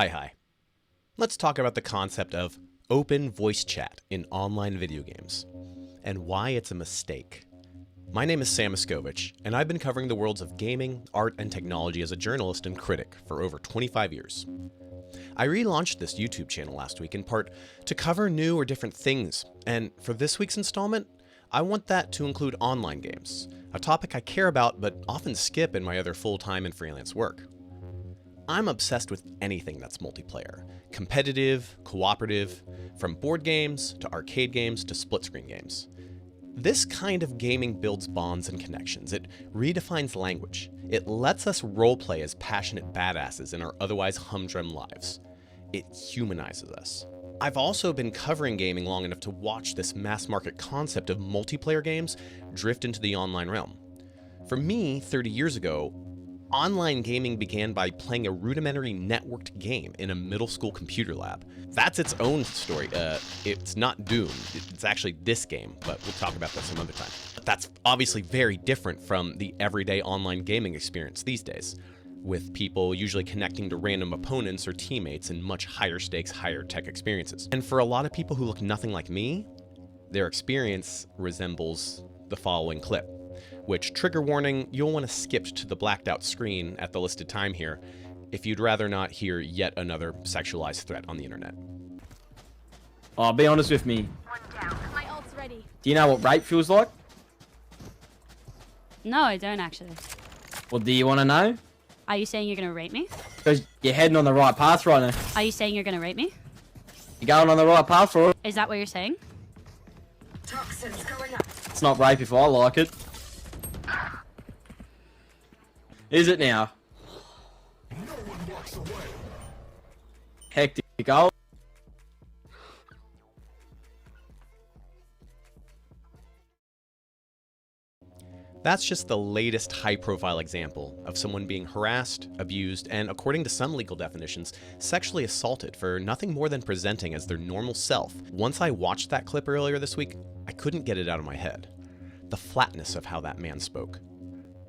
Hi. Let's talk about the concept of open voice chat in online video games and why it's a mistake. My name is sammachkovech, and I've been covering the worlds of gaming, art, and technology as a journalist and critic for over 25 years. I relaunched this YouTube channel last week in part to cover new or different things, and for this week's installment, I want that to include online games, a topic I care about but often skip in my other full-time and freelance work. I'm obsessed with anything that's multiplayer, competitive, cooperative, from board games to arcade games to split-screen games. This kind of gaming builds bonds and connections. It redefines language. It lets us roleplay as passionate badasses in our otherwise humdrum lives. It humanizes us. I've also been covering gaming long enough to watch this mass-market concept of multiplayer games drift into the online realm. For me, 30 years ago, online gaming began by playing a rudimentary networked game in a middle school computer lab. That's its own story. It's not Doom. It's actually this game, but we'll talk about that some other time. That's obviously very different from the everyday online gaming experience these days, with people usually connecting to random opponents or teammates in much higher stakes, higher tech experiences. And for a lot of people who look nothing like me, their experience resembles the following clip, which, trigger warning, you'll want to skip to the blacked out screen at the listed time here if you'd rather not hear yet another sexualized threat on the internet. Oh, be honest with me. My ult's ready. Do you know what rape feels like? No, I don't actually. Well, do you want to know? Are you saying you're gonna rape me? Because you're heading on the right path right now. Are you saying you're gonna rape me? You're going on the right path for it. Is that what you're saying? Toxins going up. It's not rape if I like it. Is it now? No one walks away. Hectic goal. That's just the latest high-profile example of someone being harassed, abused, and according to some legal definitions, sexually assaulted for nothing more than presenting as their normal self. Once I watched that clip earlier this week, I couldn't get it out of my head. The flatness of how that man spoke.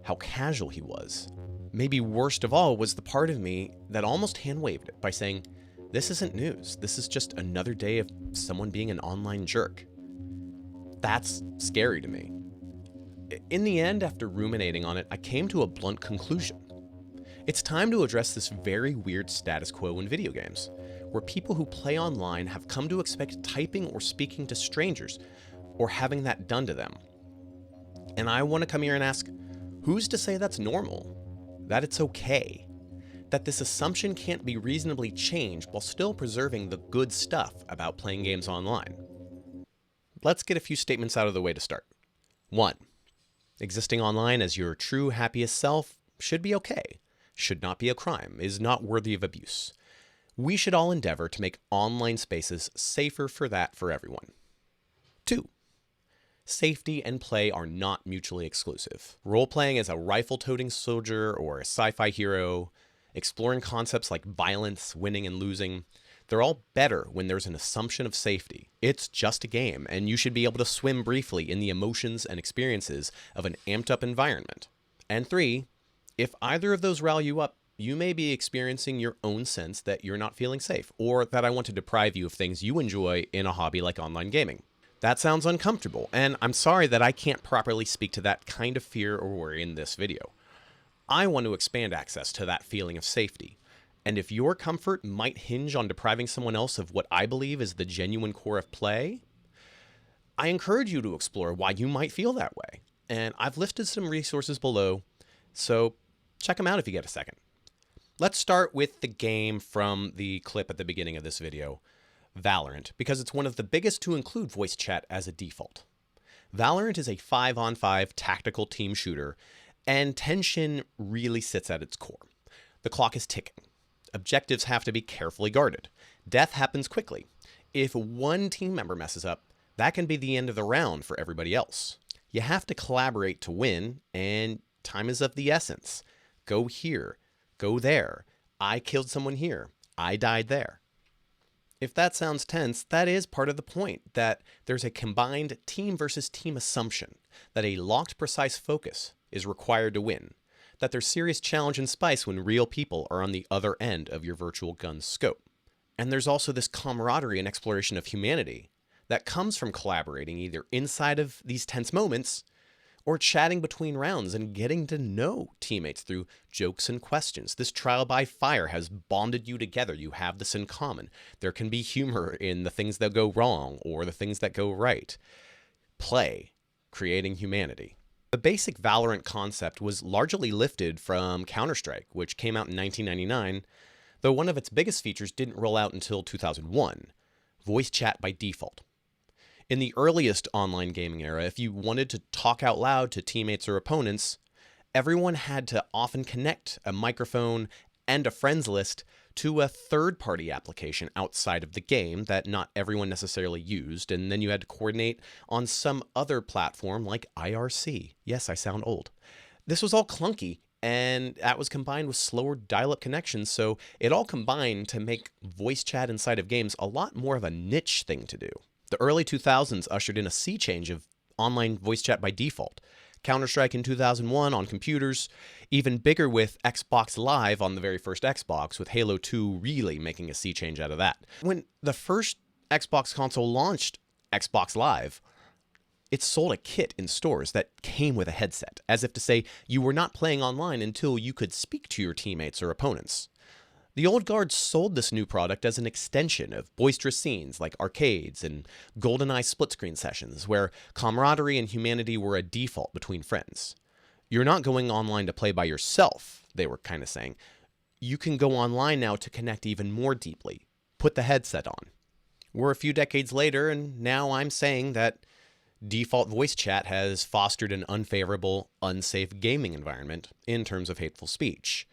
How casual he was. Maybe worst of all was the part of me that almost hand-waved it by saying, this isn't news. This is just another day of someone being an online jerk. That's scary to me. In the end, after ruminating on it, I came to a blunt conclusion. It's time to address this very weird status quo in video games, where people who play online have come to expect typing or speaking to strangers, or having that done to them. And I want to come here and ask, who's to say that's normal? That it's okay? That this assumption can't be reasonably changed while still preserving the good stuff about playing games online? Let's get a few statements out of the way to start. 1. Existing online as your true happiest self should be okay, should not be a crime, is not worthy of abuse. We should all endeavor to make online spaces safer for everyone. 2. Safety and play are not mutually exclusive. Role-playing as a rifle-toting soldier or a sci-fi hero, exploring concepts like violence, winning and losing, they're all better when there's an assumption of safety. It's just a game, and you should be able to swim briefly in the emotions and experiences of an amped-up environment. And 3, if either of those rile you up, you may be experiencing your own sense that you're not feeling safe, or that I want to deprive you of things you enjoy in a hobby like online gaming. That sounds uncomfortable, and I'm sorry that I can't properly speak to that kind of fear or worry in this video. I want to expand access to that feeling of safety. And if your comfort might hinge on depriving someone else of what I believe is the genuine core of play, I encourage you to explore why you might feel that way. And I've listed some resources below, so check them out if you get a second. Let's start with the game from the clip at the beginning of this video, Valorant, because it's one of the biggest to include voice chat as a default. Valorant is a 5-on-5 tactical team shooter, and tension really sits at its core. The clock is ticking. Objectives have to be carefully guarded. Death happens quickly. If one team member messes up, that can be the end of the round for everybody else. You have to collaborate to win, and time is of the essence. Go here, go there. I killed someone here. I died there. If that sounds tense, that is part of the point, that there's a combined team versus team assumption, that a locked, precise focus is required to win, that there's serious challenge and spice when real people are on the other end of your virtual gun's scope. And there's also this camaraderie and exploration of humanity that comes from collaborating either inside of these tense moments or chatting between rounds and getting to know teammates through jokes and questions. This trial by fire has bonded you together. You have this in common. There can be humor in the things that go wrong or the things that go right. Play, creating humanity. The basic Valorant concept was largely lifted from Counter-Strike, which came out in 1999, though one of its biggest features didn't roll out until 2001, voice chat by default. In the earliest online gaming era, if you wanted to talk out loud to teammates or opponents, everyone had to often connect a microphone and a friends list to a third-party application outside of the game that not everyone necessarily used, and then you had to coordinate on some other platform like IRC. Yes, I sound old. This was all clunky, and that was combined with slower dial-up connections, so it all combined to make voice chat inside of games a lot more of a niche thing to do. The early 2000s ushered in a sea change of online voice chat by default. Counter-Strike in 2001 on computers, even bigger with Xbox Live on the very first Xbox, with Halo 2 really making a sea change out of that. When the first Xbox console launched Xbox Live, it sold a kit in stores that came with a headset, as if to say you were not playing online until you could speak to your teammates or opponents. The old guard sold this new product as an extension of boisterous scenes like arcades and GoldenEye split-screen sessions, where camaraderie and humanity were a default between friends. You're not going online to play by yourself, they were kind of saying. You can go online now to connect even more deeply. Put the headset on. We're a few decades later, and now I'm saying that default voice chat has fostered an unfavorable, unsafe gaming environment in terms of hateful speech.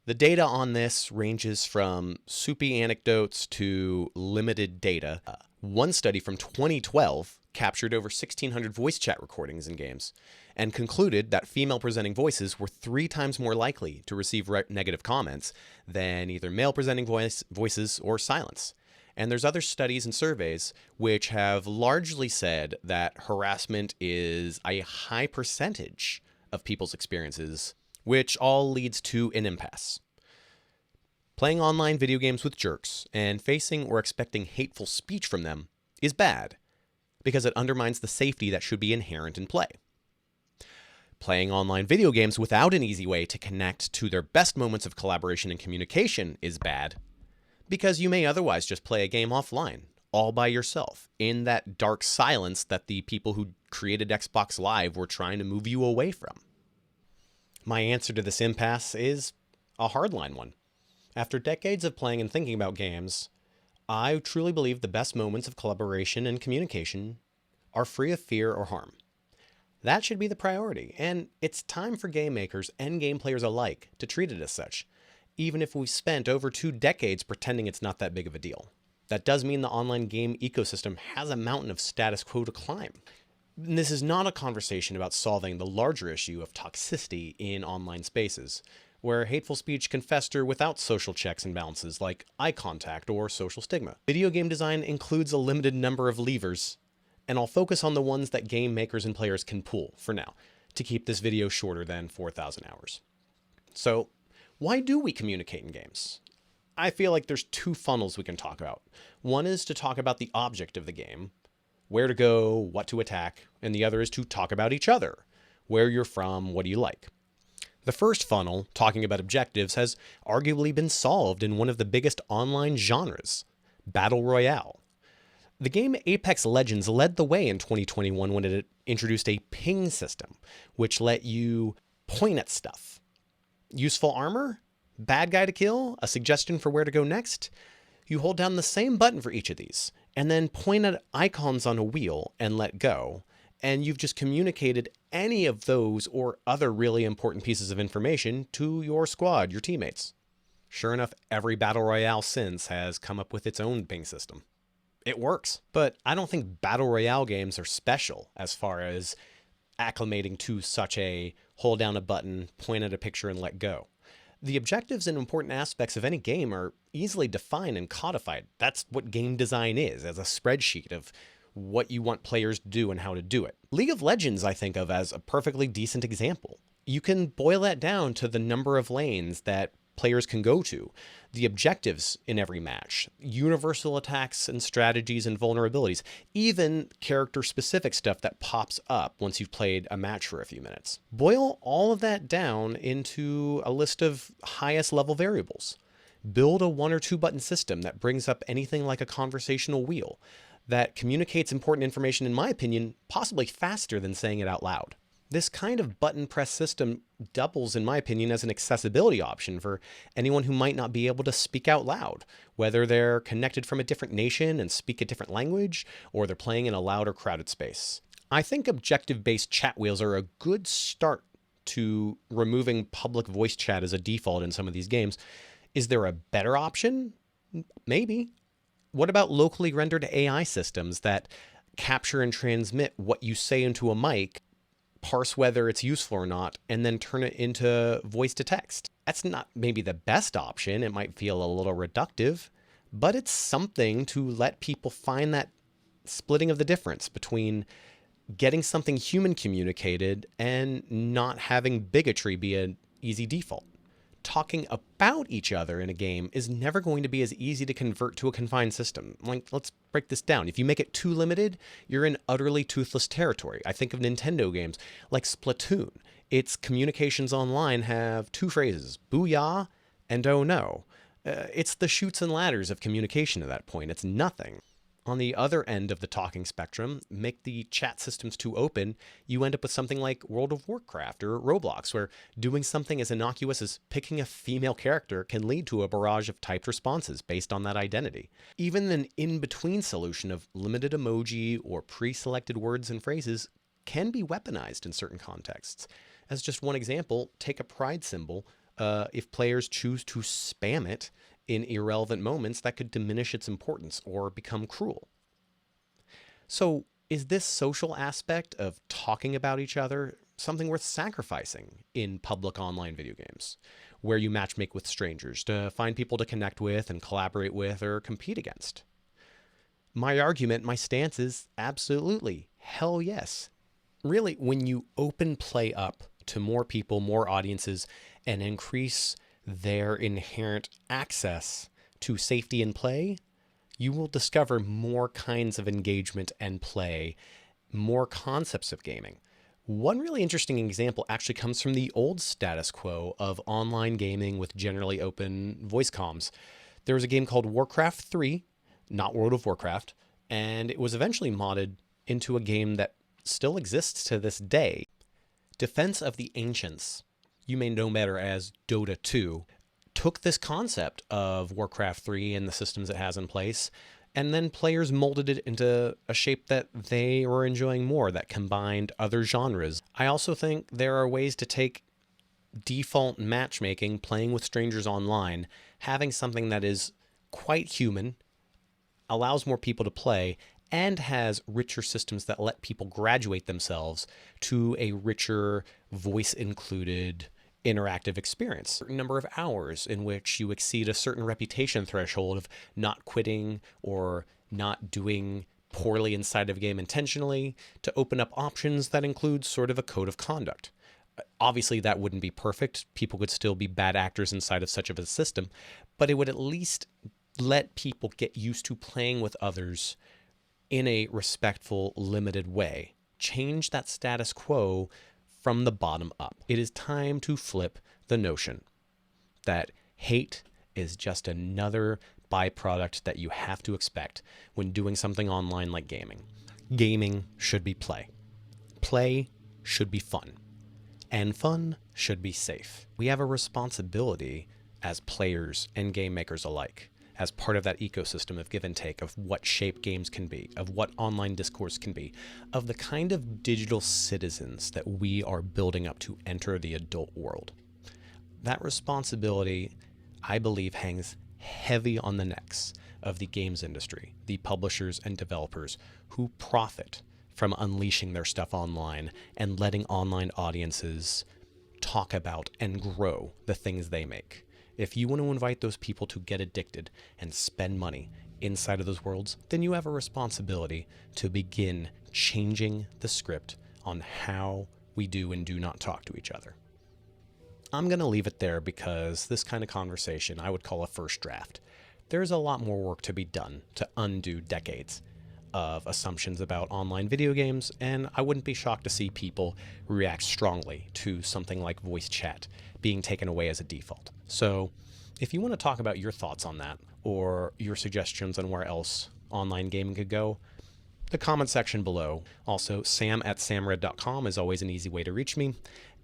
The data on this ranges from soupy anecdotes to limited data. One study from 2012 captured over 1,600 voice chat recordings in games and concluded that female-presenting voices were 3 times more likely to receive negative comments than either male-presenting voices or silence. And there's other studies and surveys which have largely said that harassment is a high percentage of people's experiences, which all leads to an impasse. Playing online video games with jerks and facing or expecting hateful speech from them is bad, because it undermines the safety that should be inherent in play. Playing online video games without an easy way to connect to their best moments of collaboration and communication is bad, because you may otherwise just play a game offline, all by yourself, in that dark silence that the people who created Xbox Live were trying to move you away from. My answer to this impasse is a hardline one. After decades of playing and thinking about games, I truly believe the best moments of collaboration and communication are free of fear or harm. That should be the priority, and it's time for game makers and game players alike to treat it as such, even if we've spent over 2 decades pretending it's not that big of a deal. That does mean the online game ecosystem has a mountain of status quo to climb. This is not a conversation about solving the larger issue of toxicity in online spaces, where hateful speech can fester without social checks and balances like eye contact or social stigma. Video game design includes a limited number of levers, and I'll focus on the ones that game makers and players can pull for now, to keep this video shorter than 4,000 hours. So, why do we communicate in games? I feel like there's 2 funnels we can talk about. One is to talk about the object of the game, where to go, what to attack, and the other is to talk about each other, where you're from, what do you like. The first funnel, talking about objectives, has arguably been solved in one of the biggest online genres, Battle Royale. The game Apex Legends led the way in 2021 when it introduced a ping system, which let you point at stuff. Useful armor? Bad guy to kill? A suggestion for where to go next? You hold down the same button for each of these, and then point at icons on a wheel and let go, and you've just communicated any of those or other really important pieces of information to your squad, your teammates. Sure enough, every Battle Royale since has come up with its own ping system. It works, but I don't think Battle Royale games are special as far as acclimating to such a hold down a button, point at a picture, and let go. The objectives and important aspects of any game are easily defined and codified. That's what game design is, as a spreadsheet of what you want players to do and how to do it. League of Legends I think of as a perfectly decent example. You can boil that down to the number of lanes that players can go to, the objectives in every match, universal attacks and strategies and vulnerabilities, even character-specific stuff that pops up once you've played a match for a few minutes. Boil all of that down into a list of highest level variables. Build a 1 or 2 button system that brings up anything like a conversational wheel that communicates important information, in my opinion, possibly faster than saying it out loud. This kind of button press system doubles, in my opinion, as an accessibility option for anyone who might not be able to speak out loud, whether they're connected from a different nation and speak a different language, or they're playing in a loud or crowded space. I think objective-based chat wheels are a good start to removing public voice chat as a default in some of these games. Is there a better option? Maybe. What about locally rendered AI systems that capture and transmit what you say into a mic, parse whether it's useful or not, and then turn it into voice to text? That's not maybe the best option. It might feel a little reductive, but it's something to let people find that splitting of the difference between getting something human communicated and not having bigotry be an easy default. Talking about each other in a game is never going to be as easy to convert to a confined system. Like, let's break this down. If you make it too limited, you're in utterly toothless territory. I think of Nintendo games like Splatoon. Its communications online have 2 phrases, booyah and oh no. It's the chutes and ladders of communication at that point. It's nothing. On the other end of the talking spectrum, make the chat systems too open, you end up with something like World of Warcraft or Roblox, where doing something as innocuous as picking a female character can lead to a barrage of typed responses based on that identity. Even an in-between solution of limited emoji or pre-selected words and phrases can be weaponized in certain contexts. As just one example, take a pride symbol. If players choose to spam it in irrelevant moments, that could diminish its importance or become cruel. So, is this social aspect of talking about each other something worth sacrificing in public online video games, where you matchmake with strangers to find people to connect with and collaborate with or compete against? My argument, my stance is absolutely, hell yes. Really, when you open play up to more people, more audiences, and increase their inherent access to safety and play, you will discover more kinds of engagement and play, more concepts of gaming. One really interesting example actually comes from the old status quo of online gaming with generally open voice comms. There was a game called Warcraft 3, not World of Warcraft, and it was eventually modded into a game that still exists to this day. Defense of the Ancients, you may know better as Dota 2, took this concept of Warcraft 3 and the systems it has in place, and then players molded it into a shape that they were enjoying more, that combined other genres. I also think there are ways to take default matchmaking, playing with strangers online, having something that is quite human, allows more people to play, and has richer systems that let people graduate themselves to a richer, voice-included, interactive experience. A certain number of hours in which you exceed a certain reputation threshold of not quitting or not doing poorly inside of a game intentionally, to open up options that include sort of a code of conduct. Obviously, that wouldn't be perfect. People could still be bad actors inside of such of a system, but it would at least let people get used to playing with others in a respectful, limited way. Change that status quo from the bottom up. It is time to flip the notion that hate is just another byproduct that you have to expect when doing something online like gaming. Gaming should be play. Play should be fun. And fun should be safe. We have a responsibility as players and game makers alike, as part of that ecosystem of give and take, of what shape games can be, of what online discourse can be, of the kind of digital citizens that we are building up to enter the adult world. That responsibility, I believe, hangs heavy on the necks of the games industry, the publishers and developers who profit from unleashing their stuff online and letting online audiences talk about and grow the things they make. If you want to invite those people to get addicted and spend money inside of those worlds, then you have a responsibility to begin changing the script on how we do and do not talk to each other. I'm going to leave it there because this kind of conversation I would call a first draft. There's a lot more work to be done to undo decades of assumptions about online video games, and I wouldn't be shocked to see people react strongly to something like voice chat being taken away as a default. So if you want to talk about your thoughts on that, or your suggestions on where else online gaming could go, the comment section below. Also, sam@samred.com is always an easy way to reach me.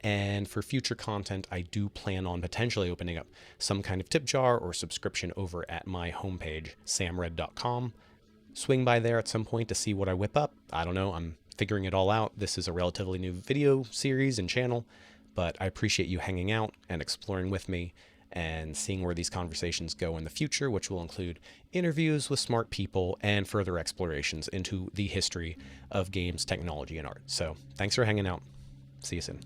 And for future content, I do plan on potentially opening up some kind of tip jar or subscription over at my homepage, samred.com. Swing by there at some point to see what I whip up. I don't know, I'm figuring it all out. This is a relatively new video series and channel, but I appreciate you hanging out and exploring with me and seeing where these conversations go in the future, which will include interviews with smart people and further explorations into the history of games, technology, and art. So thanks for hanging out. See you soon.